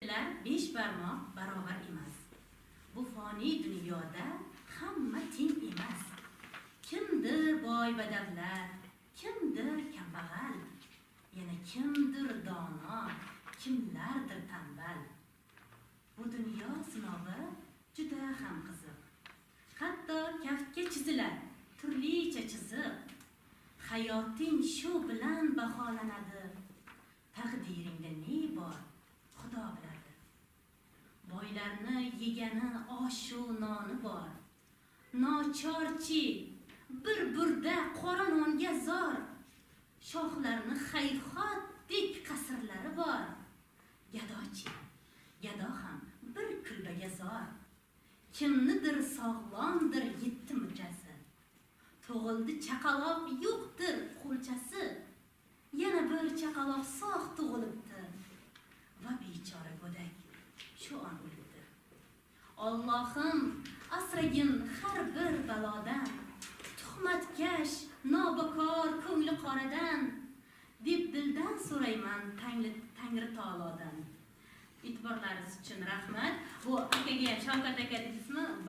Besh barmoq barobar emas. Bu foniy dunyoda hamma teng emas. Kimdir boy badavlat, kimdir kambag'al, yana kimdir dono, kimlardir tanbal. Bu dunyo sinovi juda ham qiziq. Hatto kaftga chizilar turlicha chiziq. Hayoting shu bilan baholanadi. Taqdiringda ne bor, Xudo biladi. Boylarni yegani oshu noni bor. Nochorchi bir burda qora nonga zor. Shohlarni xayxotdek qasrlari bor. Gadochi, gado ham bir kulbaga zor. Kimnidir sog'lomdir yetti muchasi. Tug'ildi chaqaloq yo'qdir qo'lchasi. Yana bir chaqaloq sog' tug'ilibdi. Va bechora go'dak shu on o'libdi. Allohim asragin har bir balodan, tuhmatkash, nobakor ko'ngli qoradan, deb dildan so'rayman Tangri taolodan. E'tiborlaringiz uchun rahmat. Bu akaga ham Shavkat aka deysizmi?